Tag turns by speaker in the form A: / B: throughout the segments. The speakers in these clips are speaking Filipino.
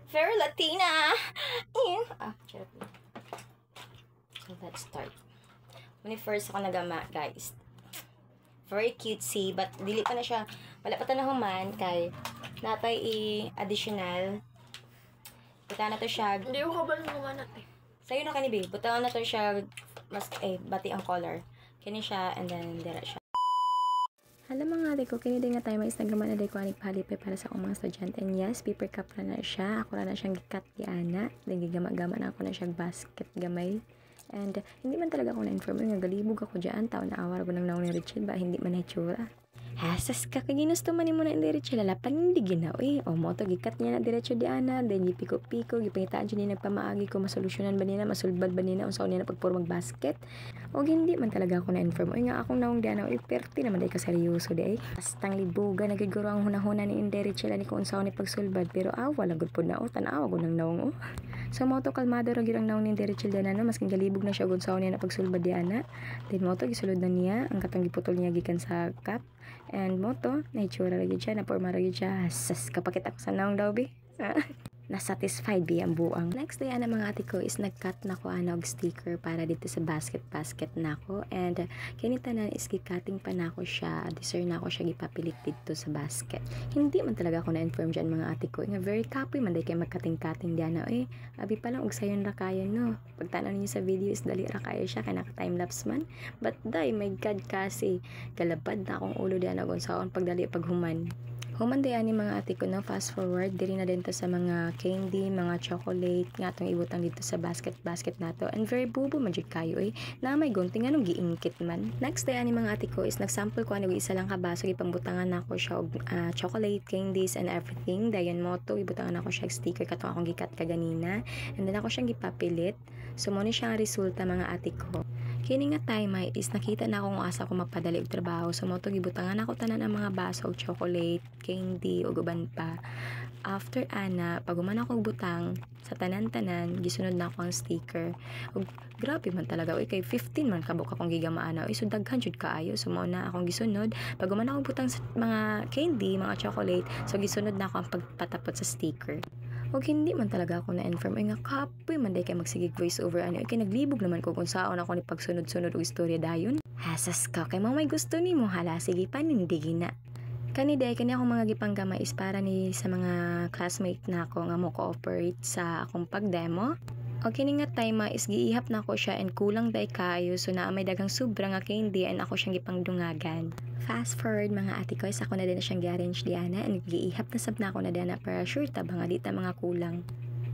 A: Very Latina. Charot na. So, let's start. Muna first ako nagama, guys. Very cutesy, but dili pa na siya. Wala pa ta na human, kay natay i-additional. Buta na to siya.
B: Hindi ko kabalo naman natin.
A: Sa'yo na kanibi. Buta na to siya. Mas, bati ang color. Kini siya, and then, dira siya. Hello mga ate ko, kini din nga tayo may Instagram na day ko anik palipe para sa akong mga estudyante. And yes, paper cup na siya. Ako na siyang gikat giana. Then gigama-gama na ako na siyang basket gamay. And hindi man talaga ako na-inform. Nga galibog ako dyan. Taon na awar ko nang naong ni Richard ba? Hindi man na-itsura. Hasas ka, kaginusto man mo na yung diretso lalapan, hindi ginaw o mo to, gikat niya na diretso di ana, then gipiko-piko, gipangitaan dyan niya nagpamaagi ko, masolusyonan ba niya, masulbad ba niya, unsaon niya na pagpuro mag-basket, o hindi man talaga ako na-inform, nga akong naong di ana, perti naman day ka seryoso di pastang libuga, nagiguro ang hunahuna ni diretso ni kung unsaon ni pagsulbad, pero wala gud po na tanawa ko ng naong so mo to, kalmado ra gyud ang naong ni diretso di ana, masking galibog na siya kung unsaon niya na pagsulbad di ana, then mo to, gisulod na niya, ang katong giputol niya gikan sa cup. And mo to, naitsura lagi siya, naporma lagi siya. Sas, kapakit ako sa naong daw, be. Nasatisfied be ang buang. Next day, mga ate ko is nag-cut na ko og sticker para dito sa basket na ko. And kinita na is gicutting pa na ko siya. Deserve na ko siya gipapilit dito sa basket. Hindi man talaga ako na-inform dyan mga ate ko. Nga very kapoy man day kayo mag-cutting diyan na. Abi pa lang, og sayon ra kayo, no? Pagtanan niyo sa video is dali ra kayo siya, kaya naka-timelapse man. But day, my God kasi, kalabad na akong ulo diyan na kung saan pagdali paghuman. Humandayan ni mga ate ko, no? Fast forward, diri na din to sa mga candy, mga chocolate, nga itong ibutang dito sa basket na to. And very bubo majud kayo, na may gunting, anong giingkit man. Next day, ni mga ate ko is nagsample ko, isa lang kabaso, ipangbutangan ako siya og chocolate, candies, and everything. Dayon mo to, ibutangan ako siya sticker, katong akong gikat kaganina. And then ako siyang gipapilit. So, mo ni siya ang resulta mga ate ko. Kini nga time is nakita na akong asa ko mapadali og trabaho. So, mo to, gibutangan ako tanan ang mga baso og chocolate, candy o guban pa. After ana, pag uman ako butang sa tanan-tanan, gisunod na ako ang sticker. Og grabe man talaga, kay 15 man kabuk akong gigamaan na. So daghan jud kaayo, so mao na akong gisunod. Pag uman ako butang sa mga candy, mga chocolate, so gisunod na ako ang pagpatapot sa sticker. Og hindi man talaga ako na-inform nga kapoy man day kay magsigig voice over kay naglibog naman ko kung saon ako ni pagsunod-sunod og istorya dayon. Hasas ka kay may gusto nimo, hala sige panindigin na. Kani akong mga gipanggama is para ni sa mga classmate na ako nga mo cooperate sa akong pag-demo. O kini nga time is giihap na ako siya and kulang day kayo, so na may dagang sobra nga candy and ako siyang gipangdungagan. Fast forward mga ate ko, is ako na din na siyang gi-arrange diana and giihap na sab na ako na diana para sure ta ba nga di ta mga kulang.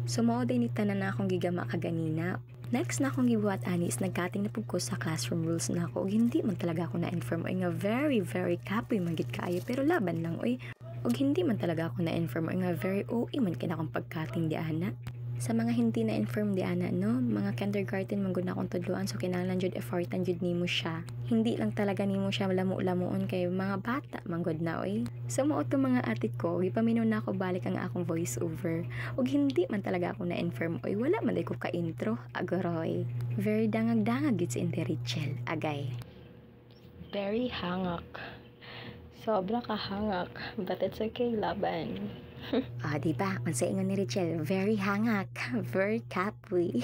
A: So mao din ni tanan na akong gigama kaganina. Next na akong gibuhat ani is nagkating na pug ko sa classroom rules na ako. Hindi man talaga ako na-inform nga very kapoy man gid kaayo, pero laban lang og hindi man talaga ako na-inform nga very man kina akong pagkating di ana. Sa mga hindi na-inform di ana, no, mga kindergarten man gud na akong tudloan, so kinahanglan jud effortan jud nimo siya. Hindi lang talaga nimo siya lamu-lamuon kay mga bata man gud na So mao to mga ate ko, gipaminaw na ako balik ang akong voice over. Og hindi man talaga ako na-inform wala man day ko ka intro, agoroy. Very dangag-dangag gid si Rachel, agay.
B: Very hangak. Sobra ka hangak. But it's okay, laban.
A: Diba? Kung sa ingon ni Rachel, very hangak, very kapoy.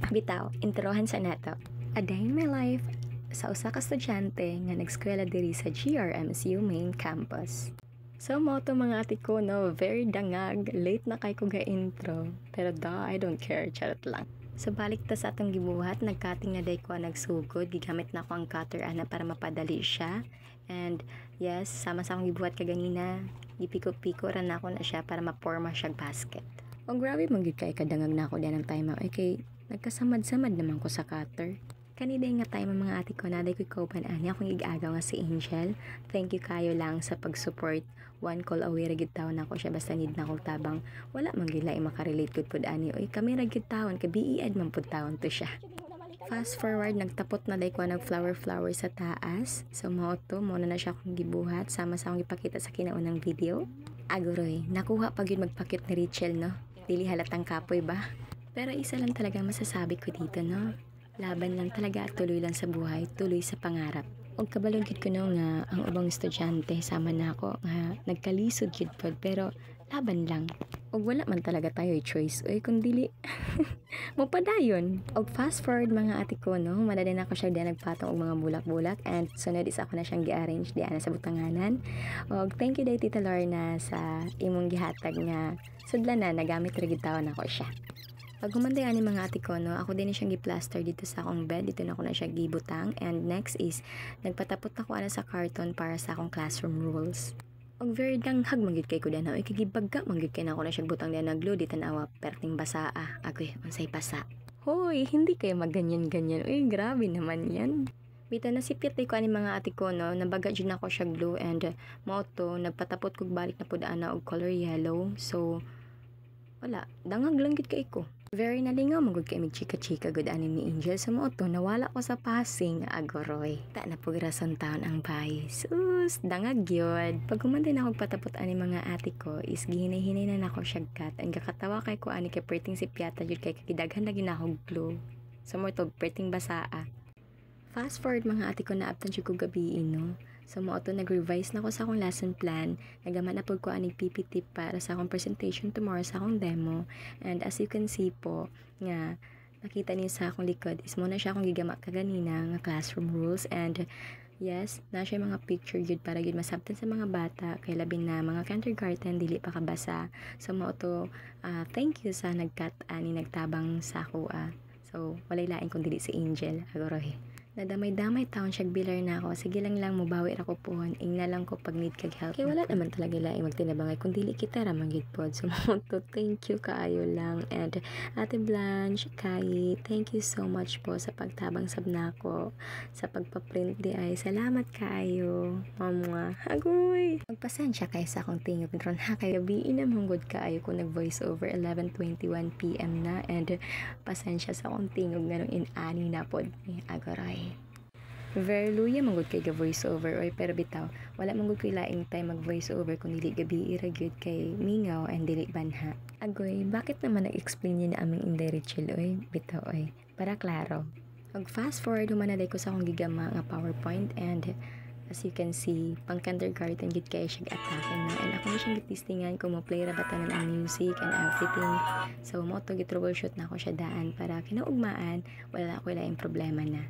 A: Bitaw, introhan sa nato. A day in my life, sa usa ka estudyante nga nagskwela diri sa GRMSU main campus. So mo to mga ate ko, no, very dangag, late na kay ko ga intro. Pero I don't care, charot lang. So balik ta sa atong gibuhat, nagcutting na day ko nagsugod, gigamit na ako ang cutter ana para mapadali siya. And yes, sama sa akong gibuhat kaganina, gipiko-piko ra na ako na siya para maporma siya basket. O grabe man gid kay kadangag na ako diyan ng time kay nagkasamad-samad naman ko sa cutter. Kanina nga time mga ate ko, naday ko ikaw ani akong igagaw nga si Angel. Thank you kayo lang sa pag-support. One call away ra gid taon ako siya basta need na akong tabang. Wala man gid lain makarelate gud pud ani. Kami ra gid taon kay BEd man pud taon to siya. Fast forward, nagtapot na day ko nag flower sa taas. So mao na siya akong gibuhat sama sa akong ipakita sa kinaunang video. Aguroy, nakuha pa gyud magpakit ni Rachel, no. Dili halatang kapoy ba? Pero isa lang talaga masasabi ko dito, no. Laban lang talaga at tuloy lang sa buhay, tuloy sa pangarap. Og kabalo gid ko no nga ang ubang estudyante sama na ako nga nagkalisod gid pod pero laban lang. Og wala man talaga tayo choice. Uy, kung dili, mapadayon. Og fast forward mga ate ko, no? Madali na ako siya di nagpatong og mga bulak-bulak. And sunod is ako na siyang gi-arrange di ana sa butanganan. Og thank you day Tita Lorna sa imong gihatag nga sudlanan, nagamit rin gitawon ako siya. Pag humanday ani mga ate ko, no, ako din siyang gi-plaster dito sa akong bed. Dito na ako na siya gibutang. And next is, nagpatapot ako ana sa carton para sa akong classroom rules. Og very danghag manggid kay ko dana. Oy, kagibagga manggid kay na ako na siya butang diyan naglo. Di tanawa, perting basa Agoy, unsay basa. Hoy, hindi kayo magganyan-ganyan. Uy, grabe naman yan. Bita na sipit ko ani mga ate ko, no, nabaga dyan ako siya glue and moto, nagpatapot kog balik na po ana og color yellow. So, wala, dangag lang gid kay ko. Very nalingaw magud kay mig chika-chika gud ani ni Angel sa moto, nawala ko sa passing agoroy. Ta na pug rason taon ang bahay. Sus, dangag gyud. Pag humantay na akong patapot ani mga ate ko, is gihinay-hinay na nako siya kat. Ang kakatawa kay ko ani kay perting si Piata jud kay kagidaghan na ginahog glue. Sa moto perting basaa. Fast forward mga ate ko na abtan siya ko gabi, no? So mo to nag-revise na ko sa akong lesson plan. Nagaman na po ko aning PPT para sa akong presentation tomorrow sa akong demo. And as you can see po, nga nakita niyo sa akong likod is mo na siya akong gigama kaganina nga classroom rules. And yes, na siya mga picture yun para yun masabtan sa mga bata. Kay labing na mga kindergarten, dili pa kabasa. So mo to, thank you sa nagkat ani nagtabang sa ako. So walay lain kung dili si Angel agoroy. Nadamay-damay taon siya bilar na ako. Sige lang mubawi ra ko pohon. Ingna lang ko pag need kag help. Kaya wala naman talaga laing magtinabangay. Kung dili kita ra manggid pod. So to thank you kaayo lang. And Ate Blanche, Kai, thank you so much po sa pagtabang sab nako. Sa pagpaprint di ay. Salamat kaayo. Mamwa. Agoy. Magpasensya kayo sa akong tingog ron ha. Kaya gabiin na manggod kaayo kung nag voice over 11:21 PM na. And pasensya sa akong tingog nga nung in-ani na pod. Agoray. Very luya manggod kay ga voice over oy, pero bitaw wala manggod kay laing time mag voice over kung dili gabi ira gyud kay mingaw and dili banha. Agoy, bakit naman nag-explain niya na aming indiretsil oy? Bitaw oy, para klaro. Og fast forward humanaday ko sa akong gigama nga PowerPoint and as you can see, pang kindergarten gid kay siya attacking na and ako na siyang gitistingan kung mo play ra batanan ang music and everything. So mo to gitroubleshoot na ako siya daan para kinaugmaan wala ko laing problema na.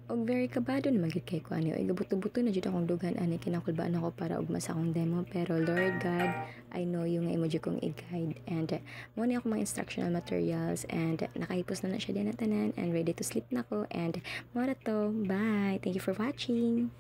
A: Og very kabado naman gid kay ko ani oy gabuto-buto na jud akong dugan ani kinakulbaan ako para ugma sa akong demo pero Lord God, I know yung emoji kong i-guide and mo ni ako mga instructional materials and nakahipos na siya din na tanan and ready to sleep na ko and mo ra to. Bye. Thank you for watching.